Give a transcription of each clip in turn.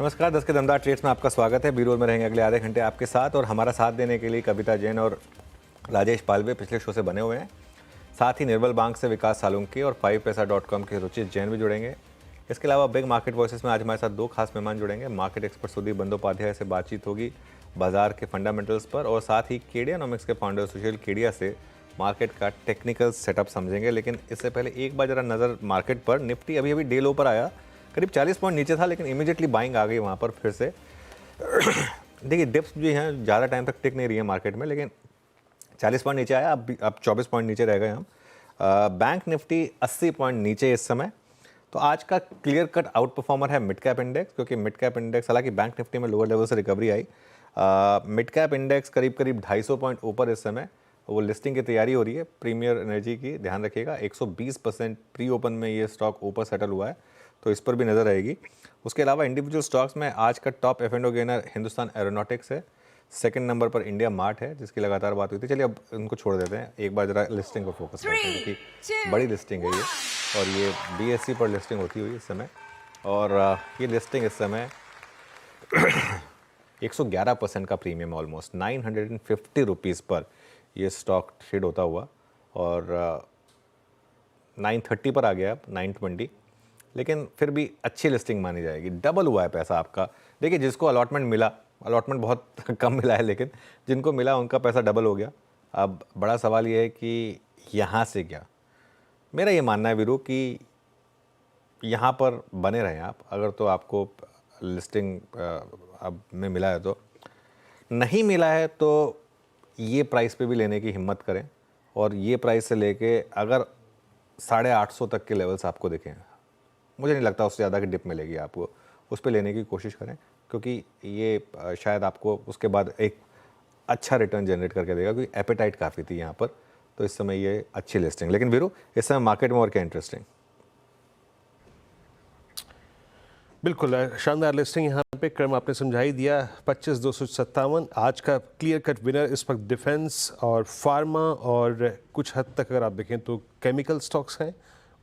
नमस्कार, 10 के दमदार ट्रेड्स में आपका स्वागत है। बीरोल में रहेंगे अगले आधे घंटे आपके साथ, और हमारा साथ देने के लिए कविता जैन और राजेश पालवे पिछले शो से बने हुए हैं। साथ ही निर्मल बैंक से विकास सालुंके और 5paisa.com के रुचित जैन भी जुड़ेंगे। इसके अलावा बिग मार्केट वॉइसेस में आज हमारे साथ दो खास मेहमान जुड़ेंगे। मार्केट एक्सपर्ट सुदीप बंदोपाध्याय से बातचीत होगी बाजार के फंडामेंटल्स पर, और साथ ही केडियानॉमिक्स के फाउंडर सुशील केडिया से मार्केट का टेक्निकल सेटअप समझेंगे। लेकिन इससे पहले एक बार जरा नज़र मार्केट पर। निफ्टी अभी अभी डे लो पर आया, करीब 40 पॉइंट नीचे था, लेकिन इमीडिएटली बाइंग आ गई वहाँ पर फिर से। देखिए डिप्स भी हैं, ज़्यादा टाइम तक टिक नहीं रही है मार्केट में, लेकिन 40 पॉइंट नीचे आया, अब 24 पॉइंट नीचे रह गए हम। बैंक निफ्टी 80 पॉइंट नीचे इस समय। तो आज का क्लियर कट आउट परफॉर्मर है मिड कैप इंडेक्स, क्योंकि मिड कैप इंडेक्स, हालांकि बैंक निफ्टी में लोअर लेवल से रिकवरी आई। मिड कैप इंडेक्स करीब 250 पॉइंट ऊपर इस समय। वो लिस्टिंग की तैयारी हो रही है प्रीमियर एनर्जी की, ध्यान रखिएगा। 120% प्री ओपन में ये स्टॉक ऊपर सेटल हुआ है, तो इस पर भी नज़र रहेगी। उसके अलावा इंडिविजुअल स्टॉक्स में आज का top F&O gainer Hindustan aeronautics है। सेकंड नंबर पर इंडिया मार्ट है, जिसकी लगातार बात हुई थी। चलिए अब इनको छोड़ देते हैं, एक बार जरा लिस्टिंग पर फोकस करते हैं, क्योंकि बड़ी लिस्टिंग है ये, और ये BSE पर लिस्टिंग होती हुई इस समय। और ये लिस्टिंग इस समय 111% का प्रीमियम, ऑलमोस्ट 950 रुपीज़ पर ये स्टॉक ट्रेड होता हुआ, और 930 पर आ गया अब 920, लेकिन फिर भी अच्छी लिस्टिंग मानी जाएगी। डबल हुआ है पैसा आपका। देखिए जिसको अलॉटमेंट मिला, अलॉटमेंट बहुत कम मिला है, लेकिन जिनको मिला उनका पैसा डबल हो गया। अब बड़ा सवाल ये है कि यहाँ से क्या। मेरा ये मानना है वीरू कि यहाँ पर बने रहें आप, अगर तो आपको लिस्टिंग अब में मिला है। तो नहीं मिला है तो ये प्राइस पे भी लेने की हिम्मत करें, और ये प्राइस से लेके अगर 850 तक के लेवल्स आपको दिखें, मुझे नहीं लगता उससे ज़्यादा की डिप मिलेगी आपको, उस पर लेने की कोशिश करें, क्योंकि ये शायद आपको उसके बाद एक अच्छा रिटर्न जनरेट करके देगा, क्योंकि एपेटाइट काफ़ी थी यहाँ पर। तो इस समय ये अच्छी लिस्टिंग। लेकिन वीरू इस समय मार्केट में और क्या इंटरेस्टिंग? बिल्कुल शानदार लिस्टिंग यहाँ पे, क्रम आपने समझा ही दिया। 25,257 आज का क्लियर कट विनर इस वक्त डिफेंस और फार्मा और कुछ हद तक अगर आप देखें तो केमिकल स्टॉक्स हैं।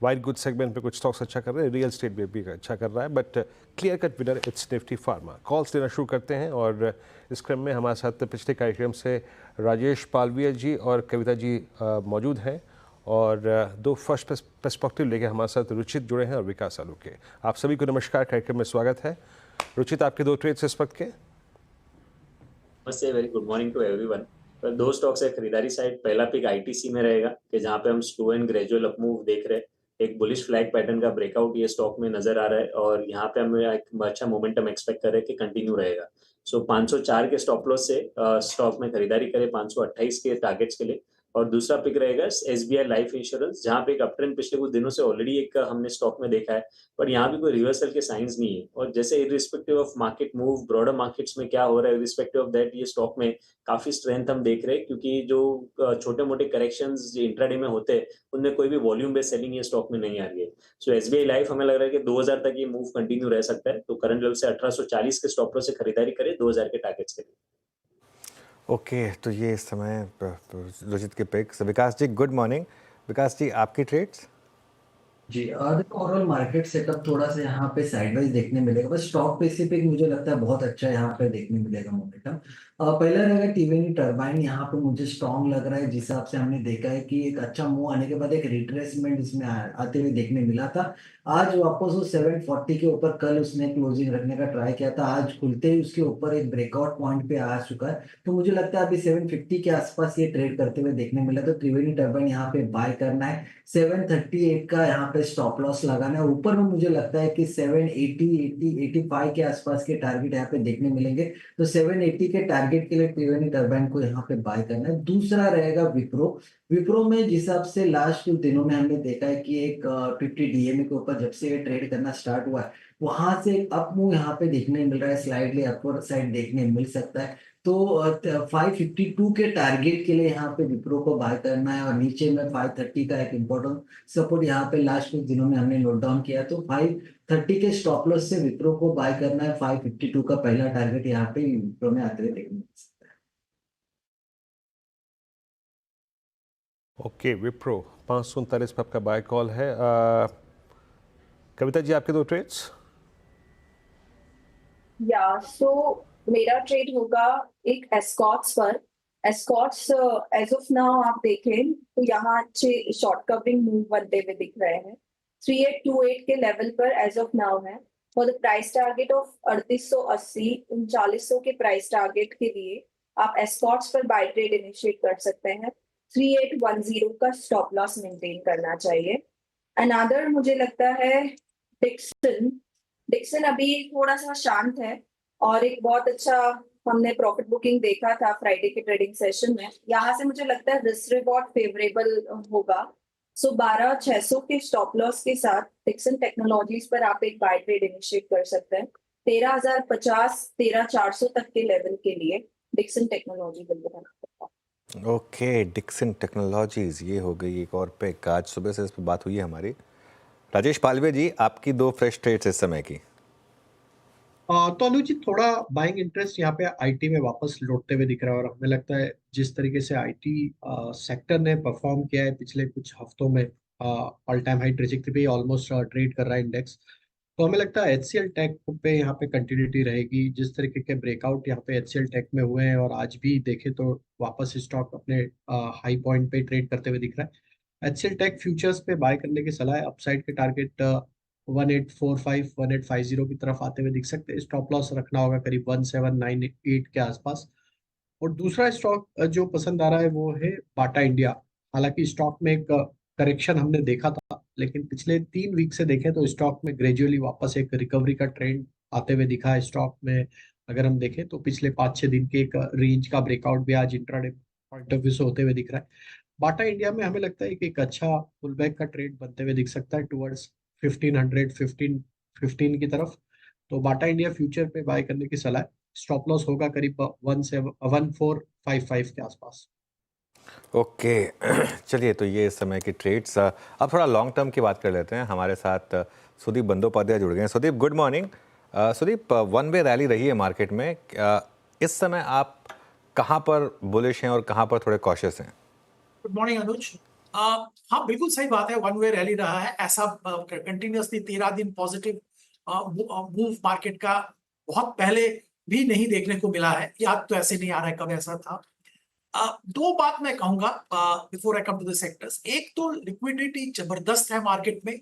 वाइट गुड सेगमेंट पे कुछ स्टॉक्स अच्छा कर रहे हैं, रियल स्टेट भी अच्छा कर रहा है, but clear cut winner it's Nifty pharma. Calls लेना शुरू करते हैं, और इस क्रम में हमारे साथ पिछले कार्यक्रम से राजेश पालविया जी और कविता जी मौजूद हैं, और दो फर्स्ट पर्सपेक्टिव लेके हमारे साथ रुचित जुड़े हैं और विकास सालुंके। आप सभी को नमस्कार, कार्यक्रम में स्वागत है। रुचित, आपके दो ट्रेड्स इस वक्त के? नमस्ते, very good morning to everyone. तो दो स्टॉक्स है खरीदारी साइड। पहला पिक आईटीसी में रहेगा, कि जहां पे हम slow and gradual up move देख रहे हैं। एक बुलिश फ्लैग पैटर्न का ब्रेकआउट ये स्टॉक में नजर आ रहा है, और यहाँ पे हम एक अच्छा मोमेंटम एक्सपेक्ट कर रहे हैं कि कंटिन्यू रहेगा। सो 504 के स्टॉप लॉस से स्टॉक में खरीदारी करें 528 के टारगेट्स के लिए। और दूसरा पिक रहेगा SBI लाइफ इंश्योरेंस, जहां पे एक अप ट्रेंड पिछले कुछ दिनों से ऑलरेडी एक हमने स्टॉक में देखा है, पर यहाँ भी कोई रिवर्सल के साइंस नहीं है। और जैसे irrespective of market move, broader markets में क्या हो रहा है, इरिस्पेक्टिव ऑफ दैट ये स्टॉक में काफी स्ट्रेंथ हम देख रहे हैं, क्योंकि जो छोटे मोटे करेक्शंस इंट्राडे में होते हैं उनमें कोई भी वॉल्यूम बेस्ड सेलिंग ये स्टॉक में नहीं आ रही है। सो SBI लाइफ हमें लग रहा है कि 2000 तक ये मूव कंटिन्यू रह सकता है। तो करंट लेवल से 1840 के स्टॉप लॉस से खरीदारी करें 2000 के टारगेट्स के लिए। ओके, तो ये इस समय रुचित के पिक्स। विकास जी गुड मॉर्निंग। विकास जी आपकी ट्रेड्स? जी देखो, ओवरऑल मार्केट सेटअप थोड़ा सा यहाँ पे साइडवाइज देखने मिलेगा, बस स्टॉक स्पेसिफिक मुझे लगता है बहुत अच्छा यहाँ पे देखने मिलेगा मोमेंटम। पहला रहेगा टीवीएनई टरबाइन। यहाँ पे मुझे स्ट्रॉन्ग लग रहा है, जिस हिसाब से हमने देखा है कि एक अच्छा मूव आने के बाद एक रिट्रेसमेंट इसमें आते हुए देखने मिला था। आज वापस वो 740 के ऊपर कल उसने क्लोजिंग रखने का ट्राई किया था, आज खुलते ही उसके ऊपर एक ब्रेकआउट पॉइंट पे आ चुका है। तो मुझे लगता है अभी 750 के आसपास ये ट्रेड करते हुए देखने मिला, तो त्रिवेणी टरबाइन यहाँ पे बाय करना है। 738 का यहाँ पे स्टॉप लॉस लगाना है। ऊपर में मुझे लगता है कि 780 85 के आसपास के टारगेट यहाँ पे देखने मिलेंगे, तो 780 के टारगेट के लिए त्रिवेणी टरबाइन को यहाँ पे बाय करना है। दूसरा रहेगा विप्रो। विप्रो में जिस हिसाब से लास्ट कुछ दिनों में हमने देखा है कि एक 50 डीएमए के ऊपर जब से ये ट्रेड करना स्टार्ट हुआ है, वहां से एक अप मूव यहाँ पे देखने मिल रहा है, स्लाइडली अपवर्ड साइड देखने मिल सकता है। तो 552 के टारगेट के लिए यहाँ पे विप्रो को बाय करना है, और नीचे में 530 का एक इम्पोर्टेंट सपोर्ट यहाँ पे लास्ट कुछ दिनों में हमने नोट डाउन किया, तो 530 के स्टॉप लॉस से विप्रो को बाय करना है। 552 का पहला टारगेट यहाँ पे विप्रो में आते हुए देखने मिल सकता है। ओके, विप्रो 539 पे आपका बाय कॉल है। कविता जी आपके दो ट्रेड्स? या सो मेरा ट्रेड होगा एक एस्कॉर्ट्स पर। एस्कॉर्ट्स एज ऑफ नाउ आप देखें तो यहाँ अच्छे शॉर्ट कवरिंग मूव बनते हुए दिख रहे हैं। 3828 के लेवल पर एज ऑफ नाउ है। For the price target of 3880 3900 के प्राइस टारगेट के लिए आप एस्कॉर्ट्स पर बाय ट्रेड इनिशिएट कर सकते हैं। 3810 का स्टॉप लॉस मेंटेन करना चाहिए। अनदर मुझे लगता है डिक्सन। डिक्सन अभी थोड़ा सा शांत है और एक बहुत अच्छा हमने प्रॉफिट बुकिंग देखा था फ्राइडे के ट्रेडिंग सेशन में। यहाँ से मुझे लगता है रिस्क रिवॉर्ड फेवरेबल होगा। सो 12600 के स्टॉप लॉस के साथ डिक्सन टेक्नोलॉजीज पर आप एक बाय ट्रेड इनिशिएट कर सकते हैं। 13050 13400 तक के लेवल के लिए डिक्सन टेक्नोलॉजी बिल्कुल। ओके, डिक्सन टेक्नोलॉजीज, ये हो गई एक और पिक। आज सुबह से इस पर बात हुई है हमारी। राजेश पालवे जी, आपकी 2 फ्रेश ट्रेड्स इस समय की। तो अनुज जी, थोड़ा बाइंग इंटरेस्ट यहाँ पे आईटी में वापस लौटते हुए दिख रहा है, और हमें लगता है जिस तरीके से आईटी सेक्टर ने परफॉर्म किया है पिछले कुछ हफ्तों में, ऑल टाइम हाई ट्रेजेक्टरी पे ऑलमोस्ट ट्रेड कर रहा है इंडेक्स। तो हमें लगता है एचसीएल टेक पे यहाँ पे कंटिन्यूटी रहेगी। जिस तरीके के ब्रेकआउट यहाँ पे एचसीएल टेक में हुए हैं, और आज भी देखे तो वापस स्टॉक अपने हाई पॉइंट पे ट्रेड करते हुए दिख रहा है। एचसीएल टेक फ्यूचर्स पे बाय करने की सलाह है। अपसाइड के टारगेट 1845 1850 की तरफ आते हुए दिख सकते हैं। स्टॉप लॉस रखना होगा करीब 1798 के आसपास। और दूसरा स्टॉक जो पसंद आ रहा है वो है बाटा इंडिया। हालांकि स्टॉक में एक करेक्शन हमने देखा था, लेकिन पिछले 3 वीक से देखें तो स्टॉक में ग्रेजुअली वापस एक रिकवरी का ट्रेंड आते हुए दिखा है। स्टॉक में अगर हम देखें तो पिछले 5-6 दिन के एक रेंज का ब्रेकआउट भी आज इंट्राडे पॉइंट ऑफ व्यू से होते हुए दिख रहा है। बाटा इंडिया में हमें लगता है कि एक अच्छा पुल बैक का ट्रेड बनते हुए दिख सकता है टुवर्ड्स 1500 15 की तरफ। तो बाटा इंडिया फ्यूचर पे बाय करने की सलाह है। स्टॉप लॉस होगा करीब 1455 के आसपास। ओके चलिए, तो ये इस समय की ट्रेड्स। अब थोड़ा लॉन्ग टर्म की बात कर लेते हैं। हमारे साथ सुदीप बंदोपाध्याय जुड़ गए हैं। Sudeep, good morning. Sudeep, one way rally रही है मार्केट में। इस समय आप कहाँ पर बुलिश हैं और कहाँ पर थोड़े कॉशियस हैं? गुड मॉर्निंग अनुज। हाँ, बिल्कुल सही बात है। वन वे रैली रहा है। ऐसा कंटिन्यूअसली 13 दिन पॉजिटिव मूव मार्केट का बहुत पहले भी नहीं देखने को मिला है। याद तो ऐसे नहीं आ रहा है कब ऐसा था। दो बात मैं कहूंगा before I come to the sectors. एक तो लिक्विडिटी जबरदस्त है मार्केट में।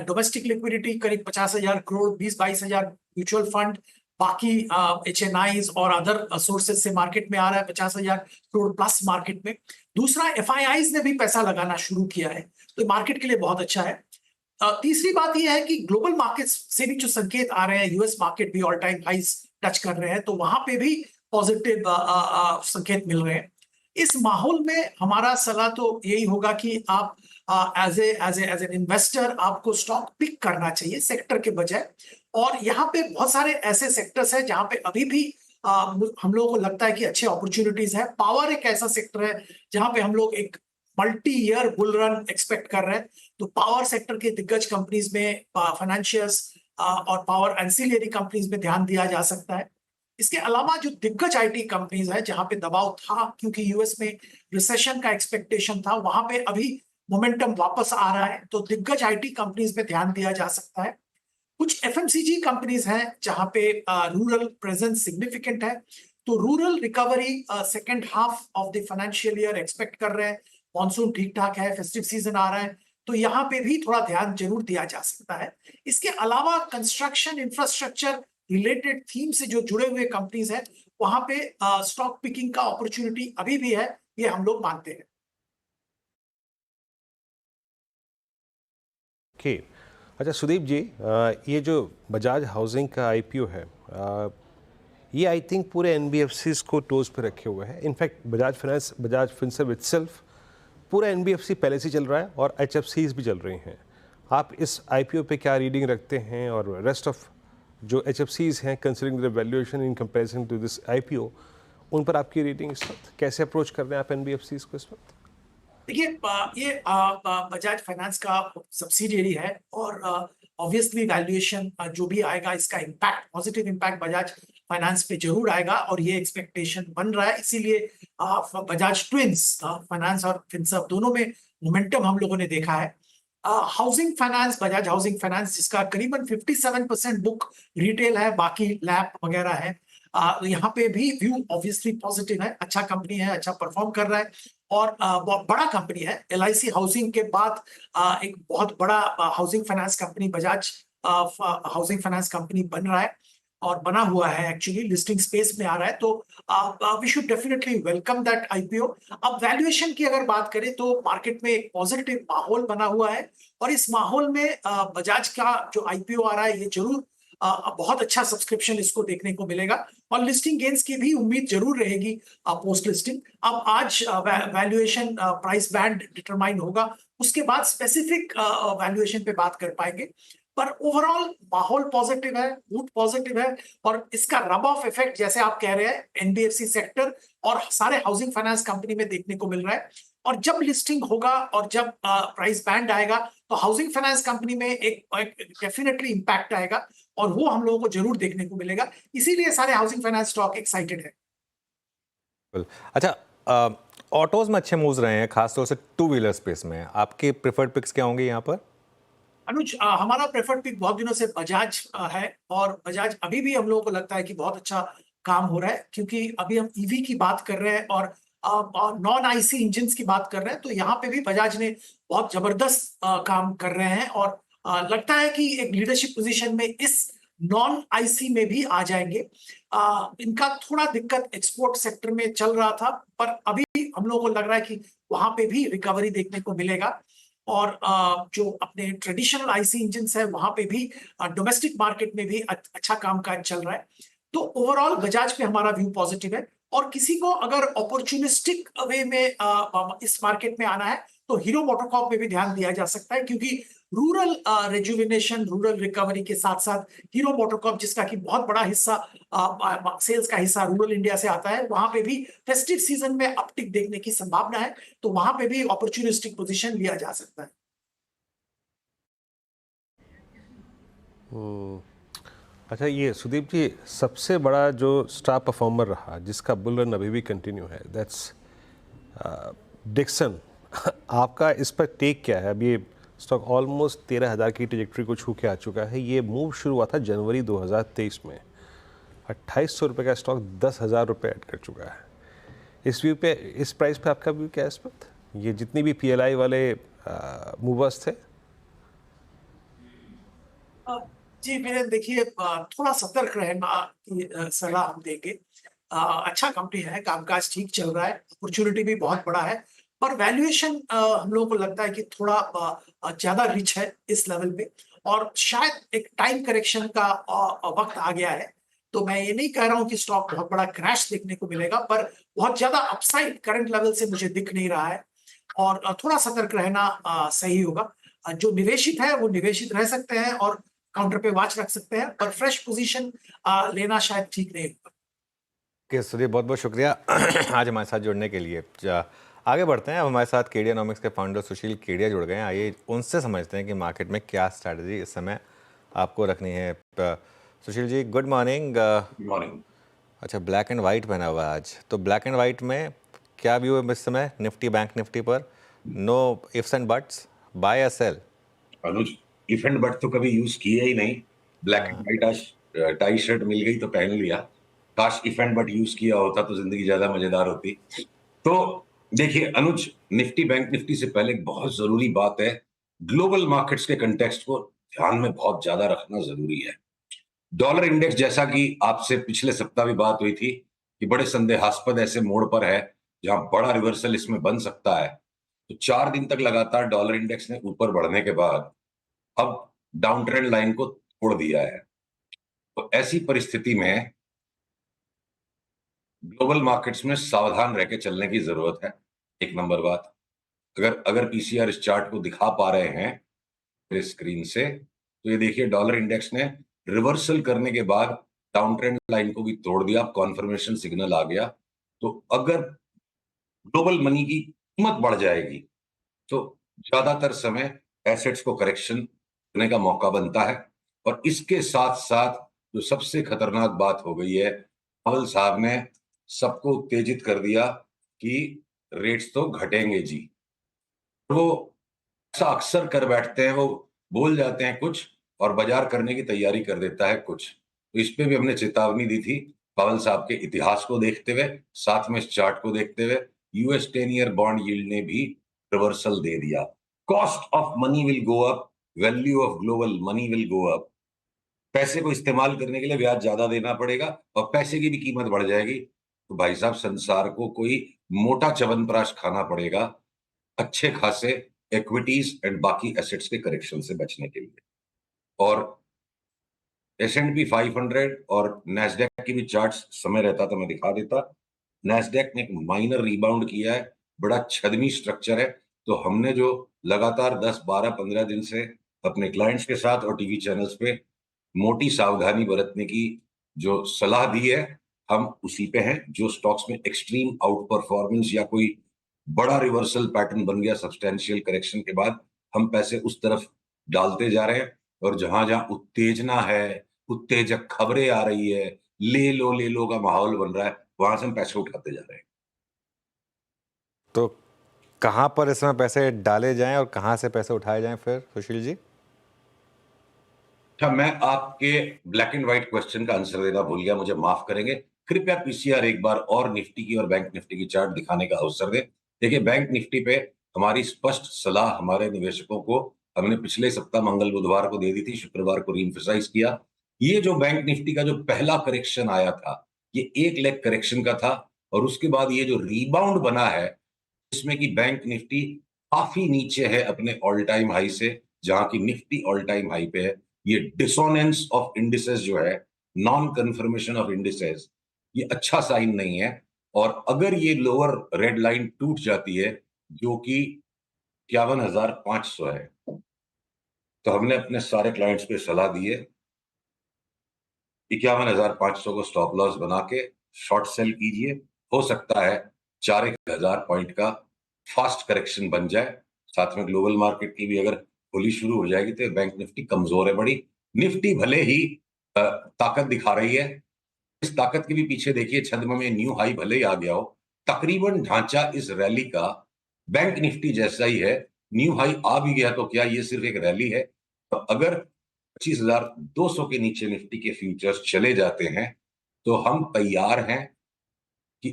डोमेस्टिक लिक्विडिटी करीब 50,000 करोड़, 20-22 हजार म्यूचुअल फंड, बाकी HNIs और अदर सोर्सेज से मार्केट में आ रहा है 50,000 करोड़ प्लस मार्केट में। दूसरा, FIIs ने भी पैसा लगाना शुरू किया है, तो मार्केट के लिए बहुत अच्छा है। तीसरी बात यह है कि ग्लोबल मार्केट्स से भी जो संकेत आ रहे हैं, यूएस मार्केट भी ऑल टाइम हाइस टच कर रहे हैं, तो वहां पे भी पॉजिटिव संकेत मिल रहे हैं। इस माहौल में हमारा सलाह तो यही होगा कि आप एज एन इन्वेस्टर आपको स्टॉक पिक करना चाहिए सेक्टर के बजाय। और यहाँ पे बहुत सारे ऐसे सेक्टर्स हैं जहां पे अभी भी हम लोगों को लगता है कि अच्छे अपॉर्चुनिटीज है। पावर एक ऐसा सेक्टर है जहां पे हम लोग एक multi year bull run expect कर रहे हैं। तो पावर सेक्टर के दिग्गज कंपनीज में, फाइनेंशियल्स और पावर एंसिलरी कंपनीज में ध्यान दिया जा सकता है। इसके अलावा जो दिग्गज आईटी कंपनीज है जहां पे दबाव था, क्योंकि यूएस में रिसेशन का एक्सपेक्टेशन था, वहां पे अभी मोमेंटम वापस आ रहा है, तो दिग्गज आईटी कंपनीज में ध्यान दिया जा सकता है। कुछ एफएमसीजी कंपनीज हैं जहां पे रूरल प्रेजेंस सिग्निफिकेंट है, तो rural recovery second half of the financial year expect कर रहे हैं। मॉनसून ठीक ठाक है, फेस्टिव सीजन आ रहा है, तो यहाँ पे भी थोड़ा ध्यान जरूर दिया जा सकता है। इसके अलावा कंस्ट्रक्शन इंफ्रास्ट्रक्चर रिलेटेड थीम से जो जुड़े हुए कंपनीज हैं, वहां पे स्टॉक पिकिंग का अपॉर्चुनिटी अभी भी है, ये हम लोग मानते हैं। ओके, अच्छा सुदीप जी, ये जो बजाज हाउसिंग का IPO है, ये आई थिंक पूरे NBFCs को टोज पे रखे हुए है। इनफैक्ट बजाज फिनसर्व इटसेल्फ पूरा NBFC पहले से चल रहा है और HFCs भी चल रही हैं। आप इस IPO पे क्या रीडिंग रखते हैं, और रेस्ट ऑफ जो HFCs हैं considering the valuation in comparison to this IPO, उन पर आपकी रीडिंग इस वक्त कैसे अप्रोच कर रहे हैं आप NBFCs को इस वक्त? देखिए, ये बजाज फाइनेंस का सब्सिडियरी है और ऑब्वियसली वैल्यूएशन जो भी आएगा, इसका impact, positive impact Bajaj finance पे जरूर आएगा, और ये एक्सपेक्टेशन बन रहा है। इसीलिए बजाज ट्विंस फाइनेंस और फिनसर्व दोनों में मोमेंटम हम लोगों ने देखा है। Housing finance, Bajaj housing finance, जिसका करीबन 57% बुक रिटेल है, बाकी लैप वगैरह है, यहाँ पे भी व्यू ऑब्वियसली पॉजिटिव है। अच्छा कंपनी है, अच्छा परफॉर्म कर रहा है और बहुत बड़ा कंपनी है। LIC हाउसिंग के बाद एक बहुत बड़ा housing finance company Bajaj housing finance company बन रहा है और बना हुआ है, एक्चुअली लिस्टिंग स्पेस में आ रहा है। तो we should definitely welcome that IPO। अब वैल्यूएशन की अगर बात करें तो मार्केट में एक पॉजिटिव माहौल बना हुआ है और इस माहौल में बजाज का जो IPO आ रहा है ये जरूर बहुत अच्छा सब्सक्रिप्शन इसको देखने को मिलेगा और लिस्टिंग गेन्स की भी उम्मीद जरूर रहेगी पोस्ट लिस्टिंग। अब आज वैल्यूएशन प्राइस बैंड डिटरमाइन होगा, उसके बाद स्पेसिफिक वैल्यूएशन पे बात कर पाएंगे, पर ओवरऑल माहौल पॉजिटिव है, मूड पॉजिटिव है और इसका रब ऑफ इफेक्ट जैसे आप कह रहे हैं NBFC सेक्टर और सारे हाउसिंग फाइनेंस कंपनी में देखने को मिल रहा है। और जब लिस्टिंग होगा और जब प्राइस बैंड आएगा तो हाउसिंग फाइनेंस कंपनी में एक डेफिनेटली इंपैक्ट आएगा और वो हम लोगों को जरूर देखने को मिलेगा, इसीलिए सारे हाउसिंग फाइनेंस स्टॉक एक्साइटेड है। अच्छा, ऑटोज में अच्छे मूव्स रहे हैं, खासतौर से टू व्हीलर स्पेस में। आपके प्रेफर्ड पिक्स क्या होंगे यहाँ पर? अनुज, हमारा प्रेफर्ड पिक बहुत दिनों से बजाज है और बजाज अभी भी हम लोगों को लगता है कि बहुत अच्छा काम हो रहा है, क्योंकि अभी हम EV की बात कर रहे हैं और नॉन IC इंजन्स की बात कर रहे हैं, तो यहाँ पे भी बजाज ने बहुत जबरदस्त काम कर रहे हैं और लगता है कि एक लीडरशिप पोजीशन में इस नॉन IC में भी आ जाएंगे। इनका थोड़ा दिक्कत एक्सपोर्ट सेक्टर में चल रहा था, पर अभी हम लोगों को लग रहा है कि वहां पे भी रिकवरी देखने को मिलेगा और जो अपने ट्रेडिशनल IC इंजन्स है वहां पे भी डोमेस्टिक मार्केट में भी अच्छा कामकाज चल रहा है। तो ओवरऑल बजाज पे हमारा व्यू पॉजिटिव है और किसी को अगर अपॉर्चुनिस्टिक वे में इस मार्केट में आना है तो हीरो मोटोकॉर्प में भी ध्यान दिया जा सकता है, क्योंकि रूरल रेजुविनेशन, रूरल रिकवरी के साथ साथ हीरो मोटोकॉर्प, जिसका कि बहुत बड़ा हिस्सा सेल्स का हिस्सा रूरल इंडिया से आता है, वहां पे भी फेस्टिव सीजन में अपटिक देखने की संभावना है, तो वहां पे भी अपॉर्चुनिस्टिक पोजीशन लिया जा सकता है। अच्छा, ये सुदीप जी, सबसे बड़ा जो स्टार परफॉर्मर रहा जिसका बुल रन अभी भी कंटिन्यू है, दैट्स डिक्सन। आपका इस पर टेक क्या है? अभी स्टॉक ऑलमोस्ट 13,000 की ट्रेजेक्टरी को छू के आ चुका है। ये मूव शुरू हुआ था जनवरी 2023 में। 2800 रुपये का स्टॉक 10,000 रुपये ऐड कर चुका है। इस व्यू पे, इस प्राइस पे आपका व्यू क्या है इस वक्त? ये जितनी भी PLI वाले मूवर्स थे। जी वीरेंद्र, देखिए थोड़ा सतर्क रहना की सलाह हम देंगे। अच्छा कंपनी है, कामकाज ठीक चल रहा है, अपॉर्चुनिटी भी बहुत बड़ा है, पर वैल्यूएशन हम लोगों को लगता है कि थोड़ा ज्यादा रिच है इस लेवल पे और शायद एक टाइम करेक्शन का वक्त आ गया है। तो मैं ये नहीं कह रहा हूं कि स्टॉक बहुत बड़ा क्रैश देखने को मिलेगा, पर बहुत ज्यादा अपसाइड करंट लेवल से मुझे दिख नहीं रहा है और थोड़ा सतर्क रहना सही होगा। जो निवेशित है वो निवेशित रह सकते हैं और काउंटर पे वॉच रख सकते हैं, पर फ्रेश पोजीशन लेना शायद ठीक नहीं होगा। ओके सुधीर, बहुत बहुत शुक्रिया आज हमारे साथ जुड़ने के लिए। आगे बढ़ते हैं। अब हमारे साथ केडियानॉमिक्स के फाउंडर सुशील केडिया जुड़ गए हैं। आइए उनसे समझते हैं कि मार्केट में क्या स्ट्रैटेजी इस समय आपको रखनी है। Sushil ji, good morning. Good morning. अच्छा, ब्लैक एंड वाइट पहना हुआ है आज, तो ब्लैक एंड वाइट में क्या व्यू है इस समय निफ्टी, बैंक निफ्टी पर? No ifs and buts, buy या sell? Anuj, if and but तो कभी यूज किया ही नहीं। ब्लैक एंड व्हाइट आज टाई शर्ट मिल गई तो पहन लिया। काश इफ एंड बट यूज किया होता तो जिंदगी ज्यादा मजेदार होती। तो देखिए अनुज, निफ्टी बैंक निफ्टी से पहले एक बहुत जरूरी बात है, ग्लोबल मार्केट्स के कंटेक्स्ट को ध्यान में बहुत ज्यादा रखना जरूरी है। डॉलर इंडेक्स, जैसा कि आपसे पिछले सप्ताह भी बात हुई थी कि बड़े संदेहास्पद ऐसे मोड़ पर है जहां बड़ा रिवर्सल इसमें बन सकता है, तो 4 दिन तक लगातार डॉलर इंडेक्स ने ऊपर बढ़ने के बाद अब डाउन ट्रेंड लाइन को तोड़ दिया है। तो ऐसी परिस्थिति में ग्लोबल मार्केट्स में सावधान रह के चलने की जरूरत है। एक नंबर बात, अगर पीसीआर इस चार्ट को दिखा पा रहे हैं मेरे स्क्रीन से, तो ये देखिए डॉलर इंडेक्स ने रिवर्सल करने के बाद डाउन ट्रेंड लाइन को भी तोड़ दिया, कॉन्फर्मेशन सिग्नल आ गया। तो अगर ग्लोबल मनी की कीमत बढ़ जाएगी तो ज्यादातर समय एसेट्स को करेक्शन करने का मौका बनता है। और इसके साथ साथ जो सबसे खतरनाक बात हो गई है, पावेल साहब ने सबको उत्तेजित कर दिया कि रेट्स तो घटेंगे जी। वो ऐसा अक्सर कर बैठते हैं, वो बोल जाते हैं कुछ और बाजार करने की तैयारी कर देता है कुछ। तो इस पे भी हमने चेतावनी दी थी पवन साहब के इतिहास को देखते हुए, साथ में इस चार्ट को देखते हुए। यूएस 10 ईयर बॉन्ड यील्ड ने भी रिवर्सल दे दिया। Cost of money will go up, value of global money will go up. पैसे को इस्तेमाल करने के लिए ब्याज ज्यादा देना पड़ेगा और पैसे की भी कीमत बढ़ जाएगी। तो भाई साहब, संसार को कोई मोटा च्यवनप्राश खाना पड़ेगा अच्छे खासे इक्विटीज एंड बाकी एसेट्स के करेक्शन से बचने के लिए। और S&P 500 और नैस्डैक की भी चार्ट्स समय रहता तो मैं दिखा देता। नैस्डैक ने एक माइनर रिबाउंड किया है, बड़ा छदमी स्ट्रक्चर है। तो हमने जो लगातार 10, 12, 15 दिन से अपने क्लाइंट्स के साथ और टीवी चैनल्स पे मोटी सावधानी बरतने की जो सलाह दी है, हम उसी पे हैं। जो स्टॉक्स में एक्सट्रीम आउट परफॉर्मेंस या कोई बड़ा रिवर्सल पैटर्न बन गया सब्सटेंशियल करेक्शन के बाद, हम पैसे उस तरफ डालते जा रहे हैं। और जहां जहां उत्तेजना है, उत्तेजक खबरें आ रही है, ले लो का माहौल बन रहा है, वहां से हम पैसे उठाते जा रहे हैं। तो कहाँ पर इस समय पैसे डाले जाएं और कहाँ से पैसे उठाए जाएं फिर सुशील जी? अच्छा, मैं आपके ब्लैक एंड व्हाइट क्वेश्चन का आंसर देना भूल गया, मुझे माफ करेंगे। कृपया पीसीआर एक बार और निफ्टी की और बैंक निफ्टी की चार्ट दिखाने का अवसर दें। देखिए, बैंक निफ्टी पे हमारी स्पष्ट सलाह हमारे निवेशकों को हमने पिछले सप्ताह मंगल बुधवार को दे दी थी, शुक्रवार को रीएम्फसाइज किया। ये जो बैंक निफ्टी का जो पहला करेक्शन आया था, ये एक लेग करेक्शन का था। और उसके बाद ये जो रीबाउंड बना है, इसमें कि बैंक निफ्टी काफी नीचे है अपने ऑल टाइम हाई से, जहां की निफ्टी ऑल टाइम हाई पे है। ये डिसोनेंस ऑफ इंडिसेस जो है, नॉन कन्फर्मेशन ऑफ इंडिसेस, ये अच्छा साइन नहीं है। और अगर ये लोअर रेड लाइन टूट जाती है, जो कि 51,500 है, तो हमने अपने सारे क्लाइंट्स पे सलाह दी है 51,500 को स्टॉप लॉस बना के शॉर्ट सेल कीजिए। हो सकता है 4,000 पॉइंट का फास्ट करेक्शन बन जाए। साथ में ग्लोबल मार्केट की भी अगर खुली शुरू हो जाएगी तो बैंक निफ्टी कमजोर है बड़ी। निफ्टी भले ही ताकत दिखा रही है, इस ताकत के भी पीछे देखिए छद्म में न्यू हाई भले ही आ गया हो, तकरीबन ढांचा इस रैली का बैंक निफ्टी जैसा ही है। न्यू हाई आ भी गया तो क्या ये सिर्फ एक रैली है? तो अगर 25,200 के नीचे निफ्टी के फ्यूचर्स चले जाते हैं, तो हम तैयार हैं कि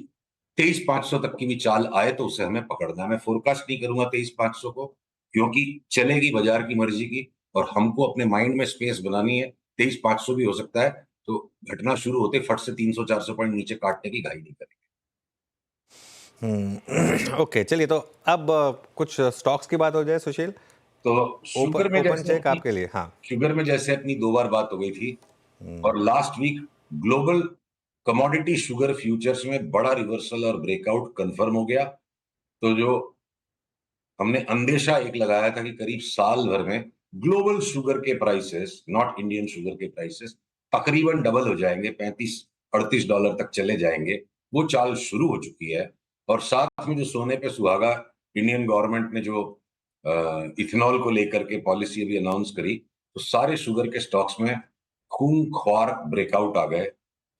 23,500 तक की भी चाल आए तो उसे हमें पकड़ना है। मैं फोरकास्ट नहीं करूंगा 23,500 को, क्योंकि चलेगी बाजार की मर्जी की और हमको अपने माइंड में स्पेस बनानी है। 23,500 भी हो सकता है, तो घटना शुरू होते फट से 300-400 पॉइंट नीचे काटने की घाई नहीं करेंगे। ओके, चलिए तो अब कुछ स्टॉक्स की बात हो जाए सुशील। तो शुगर में ओपन जैसे चेक आपके लिए। हाँ, शुगर में जैसे अपनी 2 बार बात हो गई थी, और last week global commodity sugar futures में बड़ा रिवर्सल और ब्रेकआउट कंफर्म हो गया। तो जो हमने अंदेशा एक लगाया था कि करीब साल भर में ग्लोबल शुगर के प्राइसेस, नॉट इंडियन शुगर के प्राइसेस, तकरीबन डबल हो जाएंगे, $35-38 तक चले जाएंगे, वो चाल शुरू हो चुकी है। और साथ में जो सोने पे सुहागा इंडियन गवर्नमेंट ने जो इथेनॉल को लेकर के पॉलिसी अभी अनाउंस करी, तो सारे शुगर के स्टॉक्स में खूंखार ब्रेकआउट आ गए।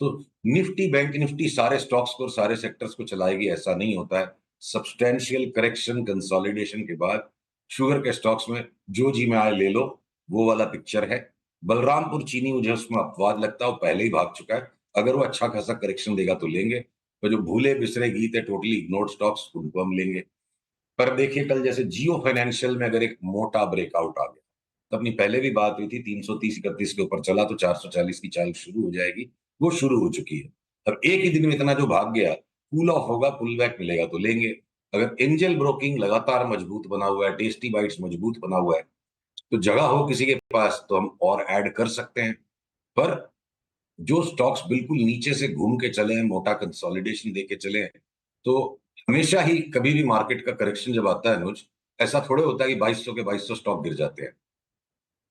तो निफ्टी, बैंक निफ्टी सारे स्टॉक्स को और सारे सेक्टर्स को चलाएगी ऐसा नहीं होता है। सब्सटेंशियल करेक्शन कंसोलिडेशन के बाद शुगर के स्टॉक्स में जो जी में आए ले लो, वो वाला पिक्चर है। बलरामपुर चीनी मुझे उसमें अपवाद लगता है, वो पहले ही भाग चुका है। अगर वो अच्छा खासा करेक्शन देगा तो लेंगे, तो जो भूले बिसरे गीत है, टोटली इग्नोर्ड स्टॉक्स, उनको हम लेंगे। पर देखिए, कल जैसे जियो फाइनेंशियल में अगर एक मोटा ब्रेकआउट आ गया, तो अपनी पहले भी बात हुई थी 330-31 के ऊपर चला तो 440 की चाल शुरू हो जाएगी, वो शुरू हो चुकी है। अब एक ही दिन में इतना जो भाग गया, कूल ऑफ होगा, पुल बैक मिलेगा तो लेंगे। अगर एंजल ब्रोकिंग लगातार मजबूत बना हुआ है, टेस्टी बाइट्स मजबूत बना हुआ है, तो जगह हो किसी के पास तो हम और ऐड कर सकते हैं। पर जो स्टॉक्स बिल्कुल नीचे से घूम के चले हैं, मोटा कंसोलिडेशन देके चले हैं, तो हमेशा ही कभी भी मार्केट का करेक्शन जब आता है अनुज, ऐसा थोड़े होता है कि 2200 के 2200 स्टॉक गिर जाते हैं।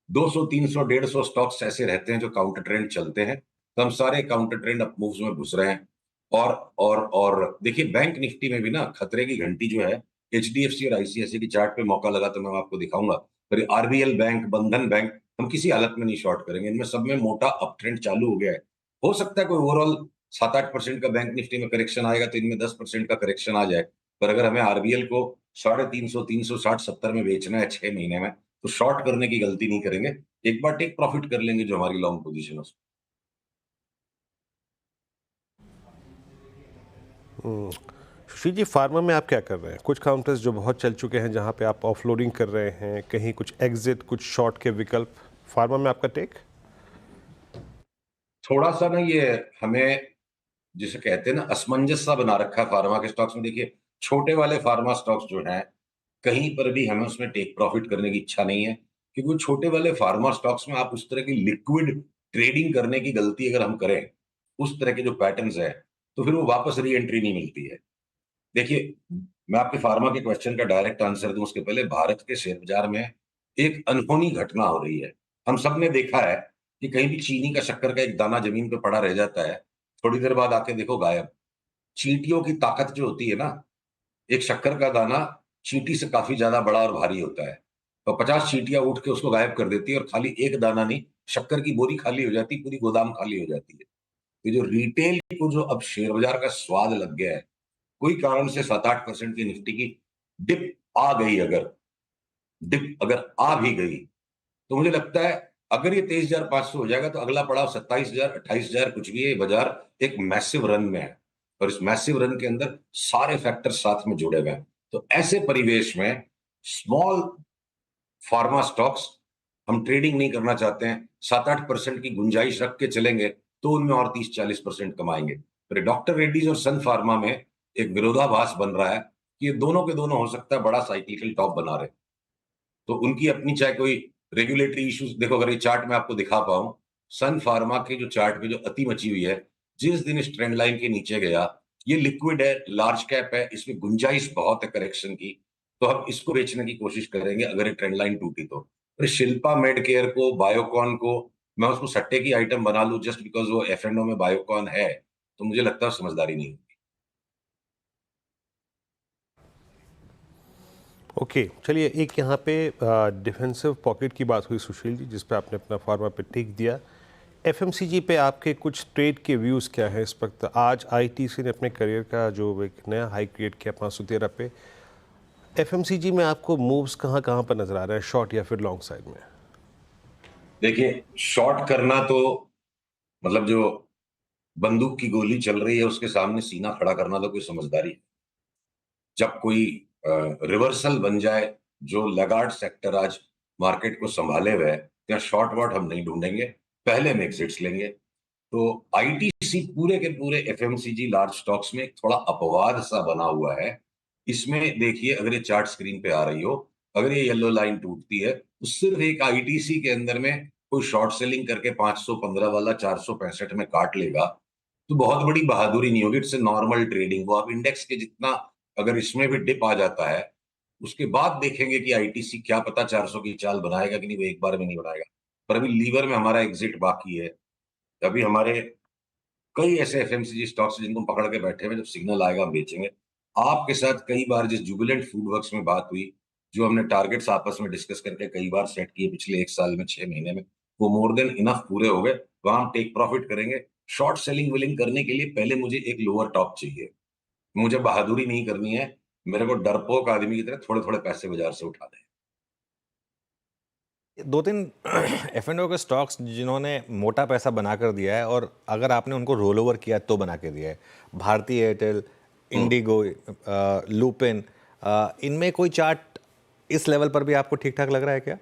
200, 300, 150 स्टॉक्स ऐसे रहते हैं जो काउंटर ट्रेंड चलते हैं। तो हम सारे काउंटर ट्रेंड अप मूव्स में घुस रहे हैं। और देखिए, बैंक निफ्टी में भी ना खतरे की घंटी जो है, एचडीएफसी और आईसीआईसी की चार्ट पे मौका लगा तो मैं आपको दिखाऊंगा। पर आरबीएल बैंक, बंधन बैंक, हम किसी हालत में नहीं शॉर्ट करेंगे। इनमें सब में मोटा अप ट्रेंड चालू हो गया है। हो सकता है कोई ओवरऑल 7-8% का बैंक निफ्टी में करेक्शन आएगा तो इनमें 10% का करेक्शन आ जाए। पर अगर हमें आरबीएल को 350, 360, 70 में बेचना है 6 महीने में, तो शॉर्ट करने की गलती नहीं करेंगे, एक बार टेक प्रॉफिट कर लेंगे जो हमारी लॉन्ग पोजीशन है उसमें। सुशील जी, फार्मा में आप क्या कर रहे हैं? कुछ काउंटर्स जो बहुत चल चुके हैं जहां पे आप ऑफलोडिंग कर रहे हैं, कहीं कुछ एग्जिट, कुछ शॉर्ट के विकल्प, फार्मा में आपका टेक? थोड़ा सा ना ये हमें जिसे कहते हैं ना असमंजस सा बना रखा है फार्मा के स्टॉक्स में। देखिए, छोटे वाले फार्मा स्टॉक्स जो हैं, कहीं पर भी हमें उसमें टेक प्रॉफिट करने की इच्छा नहीं है, क्योंकि वो छोटे वाले फार्मा स्टॉक्स में आप उस तरह की लिक्विड ट्रेडिंग करने की गलती अगर हम करें, उस तरह के जो पैटर्न्स है, तो फिर वो वापस री एंट्री नहीं मिलती है। देखिए, मैं आपके फार्मा के क्वेश्चन का डायरेक्ट आंसर दूं उसके पहले, भारत के शेयर बाजार में एक अनहोनी घटना हो रही है। हम सब ने देखा है कि कहीं भी चीनी का शक्कर का एक दाना जमीन पे पड़ा रह जाता है, थोड़ी देर बाद आके देखो गायब। चींटियों की ताकत जो होती है ना, एक शक्कर का दाना चींटी से काफी ज्यादा बड़ा और भारी होता है, तो 50 चींटियां उठ के उसको गायब कर देती है और खाली एक दाना नहीं, शक्कर की बोरी खाली हो जाती, पूरी गोदाम खाली हो जाती है। ये जो रिटेल को जो अब शेयर बाजार का स्वाद लग गया है, कोई कारण से 7-8% की निफ्टी की डिप आ गई, अगर आ भी गई, तो मुझे लगता है अगर ये 23,500 हो जाएगा तो अगला पड़ाव 27,000, 28,000 कुछ भी है। ये बाजार एक मैसिव रन में है और इस मैसिव रन के अंदर सारे फैक्टर साथ में जुड़े हुए हैं। तो ऐसे परिवेश में स्मॉल फार्मा स्टॉक्स हम ट्रेडिंग नहीं करना चाहते हैं। 7-8% की गुंजाइश रख के चलेंगे तो उनमें और 30-40% कमाएंगे। फिर डॉक्टर रेड्डीज और सन फार्मा में एक विरोधाभास बन रहा है कि ये दोनों के दोनों हो सकता है बड़ा साइक्लिकल टॉप बना रहे, तो उनकी अपनी चाहे कोई रेगुलेटरी इश्यूज। देखो, अगर ये चार्ट मैं आपको दिखा पाऊं, सन फार्मा के जो चार्ट पे जो अति मची हुई है, जिस दिन इस ट्रेंड लाइन के नीचे गया, ये लिक्विड है, लार्ज कैप है, इसमें गुंजाइश बहुत है करेक्शन की, तो हम इसको बेचने की कोशिश करेंगे अगर ये ट्रेंड लाइन टूटी तो। फिर शिल्पा मेडकेयर को, बायोकॉन को मैं उसको सट्टे की आइटम बना लूं जस्ट बिकॉज वो एफ&ओ में बायोकॉन है, तो मुझे लगता है समझदारी नहीं होगी। ओके, चलिए, एक यहाँ पे डिफेंसिव पॉकेट की बात हुई सुशील जी, जिस पे आपने अपना फार्मा पे टिक दिया। एफएमसीजी पे आपके कुछ ट्रेड के व्यूज़ क्या हैं इस वक्त? आज आईटीसी ने अपने करियर का जो एक नया हाई क्रिएट किया 513 पे। एफएमसीजी में आपको मूव्स कहाँ कहाँ पर नजर आ रहे हैं, शॉर्ट या फिर लॉन्ग साइड में? देखिए, शॉर्ट करना तो मतलब जो बंदूक की गोली चल रही है उसके सामने सीना खड़ा करना तो कोई समझदारी है। जब कोई रिवर्सल बन जाए, जो लैगार्ड सेक्टर आज मार्केट को संभाले हुए है, क्या शॉर्ट वॉट हम नहीं ढूंढेंगे, पहले हम एग्जिट्स लेंगे। तो आईटीसी पूरे के पूरे एफएमसीजी लार्ज स्टॉक्स में एक थोड़ा अपवाद सा बना हुआ है। इसमेमें देखिए, अगर ये चार्ट स्क्रीन पे आ रही हो, अगर ये येलो लाइन टूटती है तो सिर्फ एक आईटीसी के अंदर में कोई शॉर्ट सेलिंग करके 515 वाला 465 में काट लेगा, तो बहुत बड़ी बहादुरी नहीं होगी। It's a normal trading. वो आप इंडेक्स के जितना, अगर इसमें भी डिप आ जाता है, उसके बाद देखेंगे कि आईटीसी क्या पता 400 की चाल बनाएगा कि नहीं, वो एक बार में नहीं बनाएगा। पर अभी लीवर में हमारा एग्जिट बाकी है। अभी हमारे कई ऐसे एफएमसीजी स्टॉक्स जिनको हम पकड़ के बैठे हुए, जब सिग्नल आएगा हम बेचेंगे। आपके साथ कई बार जिस जुबिलेंट फूड वर्क्स में बात हुई, जो हमने टारगेट्स आपस में डिस्कस करके कई बार सेट किए पिछले 1 साल में, 6 महीने में, वो मोर देन इनफ पूरे हो गए। वहां हम टेक प्रॉफिट करेंगे। शॉर्ट सेलिंग विलिंग करने के लिए पहले मुझे एक लोअर टॉप चाहिए। मुझे बहादुरी नहीं करनी है, मेरे को डरपोक आदमी की तरह थोड़े थोड़े पैसे बाजार से उठा दें। 2-3 एफ&ओ के स्टॉक्स जिन्होंने मोटा पैसा बना कर दिया है, और अगर आपने उनको रोल ओवर किया तो बना के दिया है, भारती एयरटेल, इंडिगो, लुपिन, इनमें कोई चार्ट इस लेवल पर भी आपको ठीक ठाक लग रहा है क्या?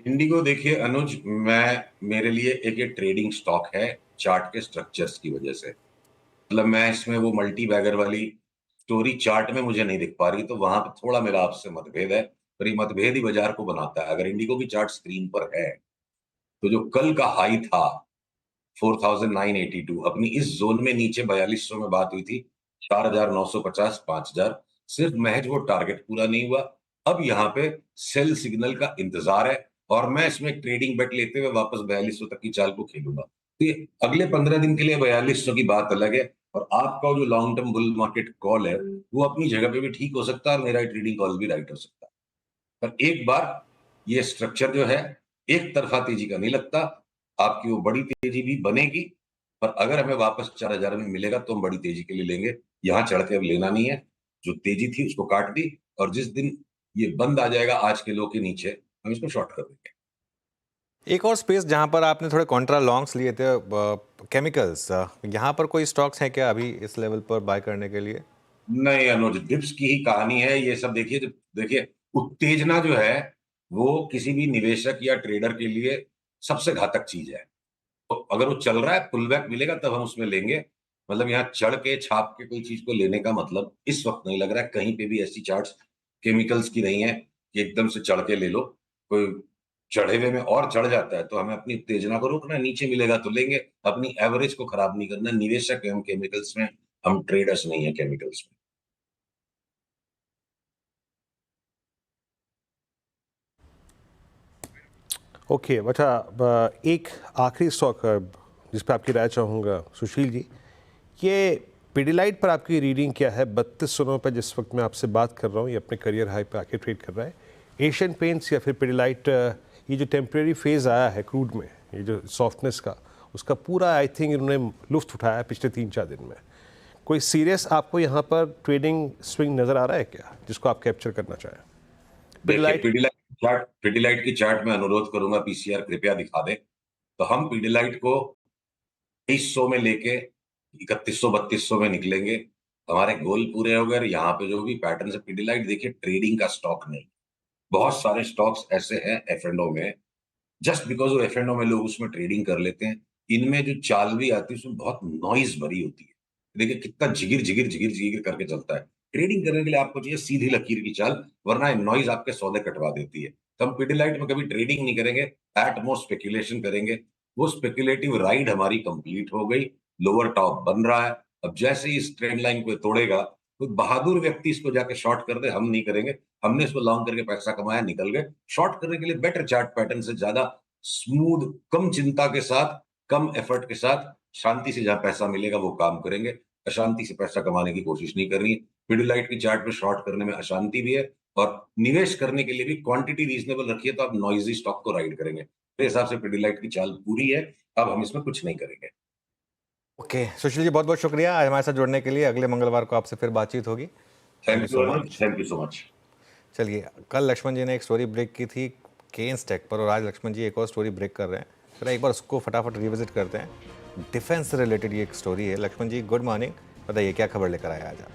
इंडिगो देखिए अनुज, मेरे लिए एक ये ट्रेडिंग स्टॉक है चार्ट के स्ट्रक्चर्स की वजह से। मतलब मैं इसमें वो मल्टी बैगर वाली स्टोरी चार्ट में मुझे नहीं दिख पा रही, तो वहां पे थोड़ा मेरा आपसे मतभेद है। पर ये मतभेद ही बाजार को बनाता है। अगर इंडिगो की चार्ट स्क्रीन पर है, तो जो कल का हाई था 4,982, अपनी इस जोन में नीचे 4200 में बात हुई थी, 4,950, 5,000, सिर्फ महज वो टारगेट पूरा नहीं हुआ। अब यहाँ पे सेल सिग्नल का इंतजार है और मैं इसमें ट्रेडिंग बेट लेते हुए वापस 4200 तक की चाल को खेलूंगा। तो ये अगले 15 दिन के लिए 4200 की बात अलग है, और आपका जो long term bull market call है वो अपनी जगह पे भी ठीक हो सकता है और मेरा ट्रेडिंग कॉल भी राइट हो सकता है। पर एक बार ये स्ट्रक्चर जो है, एक तरफा तेजी का नहीं लगता। आपकी वो बड़ी तेजी भी बनेगी, पर अगर हमें वापस 4,000 में मिलेगा तो हम बड़ी तेजी के लिए लेंगे। यहाँ चढ़ के अब लेना नहीं है। जो तेजी थी उसको काट दी, और जिस दिन ये बंद आ जाएगा आज के लो के नीचे, हम इसको शॉर्ट कर देंगे। एक और स्पेस जहां पर आपने थोड़े कॉन्ट्रा लॉन्ग्स लिए थे, केमिकल्स, यहाँ पर कोई स्टॉक्स हैं क्या अभी इस लेवल पर बाय करने के लिए? नहीं अनुज, डिप्स की ही कहानी है ये सब। देखिए उत्तेजना जो है वो किसी भी निवेशक या ट्रेडर के लिए सबसे घातक चीज है। तो अगर वो चल रहा है, पुल बैक मिलेगा तब हम उसमें लेंगे। मतलब यहाँ चढ़ के छाप के कोई चीज को लेने का मतलब इस वक्त नहीं लग रहा है। कहीं पे भी ऐसी चार्ट्स केमिकल्स की नहीं है कि एकदम से चढ़ के ले लो। कोई चढ़े हुए में और चढ़ जाता है तो हमें अपनी उत्तेजना को रोकना है, नीचे मिलेगा तो लेंगे। अपनी एवरेज को खराब नहीं करना। निवेशक है हम केमिकल्स में, हम ट्रेडर्स नहीं है केमिकल्स में। ओके अच्छा, एक आखिरी स्टॉक जिस पर आपकी राय चाहूँगा सुशील जी, ये पिडिलाइट पर आपकी रीडिंग क्या है? 3200 पर जिस वक्त मैं आपसे बात कर रहा हूँ, ये अपने करियर हाई पे आके ट्रेड कर रहा है। एशियन पेंट्स या फिर पिडिलाइट, ये जो टेम्प्रेरी फेज़ आया है क्रूड में, ये जो सॉफ्टनेस का, उसका पूरा आई थिंक इन्होंने लुफ्त उठाया पिछले 3-4 दिन में। कोई सीरियस आपको यहाँ पर ट्रेडिंग स्विंग नज़र आ रहा है क्या, जिसको आप कैप्चर करना चाहें? पिडिलाइट की चार्ट में अनुरोध करूंगा, पीसीआर कृपया दिखा दे। तो हम पिडिलाइट को 2300 में लेके 3100-3200 में निकलेंगे। हमारे गोल पूरे हो गए। यहाँ पे जो भी पैटर्न है पिडिलाइट, देखिए ट्रेडिंग का स्टॉक नहीं। बहुत सारे स्टॉक्स ऐसे हैं F&O में, जस्ट बिकॉज वो F&O में लोग उसमें ट्रेडिंग कर लेते हैं। इनमें जो चाल भी आती है उसमें बहुत नॉइज भरी होती है। देखिए कितना जिगिर जिगिर जिगिर जिगिर करके चलता है। ट्रेडिंग करने के लिए आपको चाहिए सीधी लकीर की चाल, वरना नॉइज आपके सौदे कटवा देती है। तो हम पिडिलाइट में कभी ट्रेडिंग नहीं करेंगे, एट मोस्ट स्पेकुलेशन करेंगे। वो स्पेकुलेटिव राइड हमारी कंप्लीट हो गई। लोअर टॉप बन रहा है। अब जैसे ही इस ट्रेंड लाइन को तोड़ेगा, कोई बहादुर व्यक्ति इसको जाके शॉर्ट कर दे, हम नहीं करेंगे। हमने इसको लॉन्ग करके पैसा कमाया, निकल गए। शॉर्ट करने के लिए बेटर चार्ट पैटर्न से ज्यादा स्मूथ, कम चिंता के साथ, कम एफर्ट के साथ, शांति से जहां पैसा मिलेगा वो काम करेंगे। अशांति से पैसा कमाने की कोशिश नहीं करनी। पिडिलाइट की चार्ट में शॉर्ट करने में अशांति भी है, और निवेश करने के लिए भी क्वांटिटी रीजनेबल रखिए तो आप नॉइजी स्टॉक को राइड करेंगे। मेरे हिसाब से पिडिलाइट की चाल पूरी है, अब हम इसमें कुछ नहीं करेंगे। ओके सुशील जी, बहुत बहुत शुक्रिया आज हमारे साथ जुड़ने के लिए। अगले मंगलवार को आपसे फिर बातचीत होगी। Thank you so much. चलिए, कल लक्ष्मण जी ने एक स्टोरी ब्रेक की थी केन्स टेक पर, और आज लक्ष्मण जी एक और स्टोरी ब्रेक कर रहे हैं। फिर एक बार उसको फटाफट रिविजिट करते हैं। डिफेंस से रिलेटेड ये एक स्टोरी है। लक्ष्मण जी गुड मॉर्निंग, बताइए क्या खबर लेकर आए आज आप?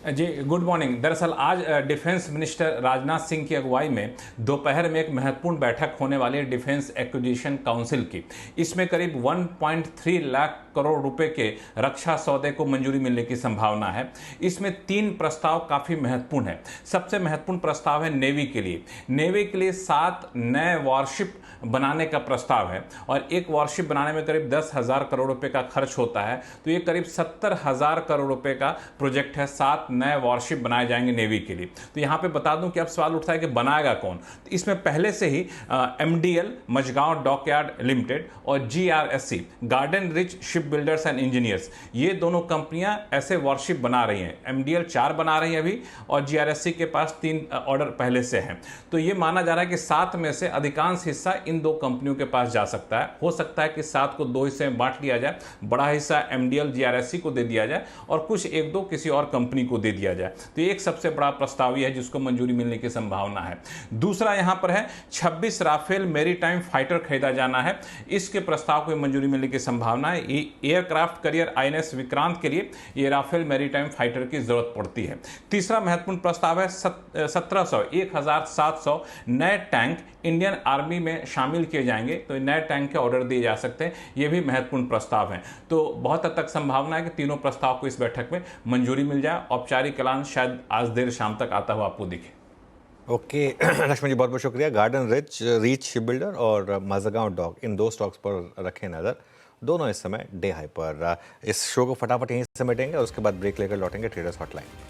जी गुड मॉर्निंग। दरअसल आज डिफेंस मिनिस्टर राजनाथ सिंह की अगुवाई में दोपहर में एक महत्वपूर्ण बैठक होने वाली है डिफेंस एक्विजिशन काउंसिल की। इसमें करीब 1.3 लाख करोड़ रुपए के रक्षा सौदे को मंजूरी मिलने की संभावना है। इसमें 3 प्रस्ताव काफ़ी महत्वपूर्ण है। सबसे महत्वपूर्ण प्रस्ताव है नेवी के लिए। नेवी के लिए 7 नए वॉरशिप बनाने का प्रस्ताव है, और एक वॉरशिप बनाने में करीब 10,000 करोड़ रुपए का खर्च होता है। तो ये करीब 70,000 करोड़ रुपए का प्रोजेक्ट है। 7 नए वॉरशिप बनाए जाएंगे नेवी के लिए। तो यहाँ पे बता दूं कि अब सवाल उठता है कि बनाएगा कौन। तो इसमें पहले से ही MDL मझगांव डॉकयार्ड लिमिटेड और GRSC garden rich ship builders and engineers, ये दोनों कंपनियां ऐसे वॉरशिप बना रही हैं। MDL 4 बना रही है अभी, और GRSC के पास 3 ऑर्डर पहले से हैं। तो ये माना जा रहा है कि 7 में से अधिकांश हिस्सा इन 2 कंपनियों के पास जा सकता है। हो सकता है कि 7 को 2 हिस्से में बांट लिया जाए, बड़ा हिस्सा MDL GRSC को दे दिया जाए और कुछ 1-2 किसी और कंपनी को दे दिया जाए। तो एक सबसे बड़ा प्रस्ताव यह है जिसको मंजूरी मिलने की संभावना है। दूसरा यहां पर है 26 राफेल मैरीटाइम फाइटर खरीदा जाना है। इसके प्रस्ताव को मंजूरी मिलने की संभावना है। एयरक्राफ्ट करियर INS विक्रांत के लिए ये राफेल मैरीटाइम फाइटर की जरूरत पड़ती है। तीसरा महत्वपूर्ण प्रस्ताव है 1700 नए टैंक इंडियन आर्मी में शामिल किए जाएंगे। तो नए टैंक के ऑर्डर दिए जा सकते हैं। ये भी महत्वपूर्ण प्रस्ताव हैं। तो बहुत हद तक संभावना है कि तीनों प्रस्ताव को इस बैठक में मंजूरी मिल जाए। औपचारिक ऐलान शायद आज देर शाम तक आता हुआ आपको दिखे। ओके लक्ष्मण जी, बहुत बहुत शुक्रिया। गार्डन रीच शिप बिल्डर और माझगांव डॉक, इन 2 स्टॉक्स पर रखें नज़र। दोनों इस समय डे हाई पर। इस शो को फटाफट यहीं समेटेंगे और उसके बाद ब्रेक लेकर लौटेंगे ट्रेडर्स हॉटलाइन।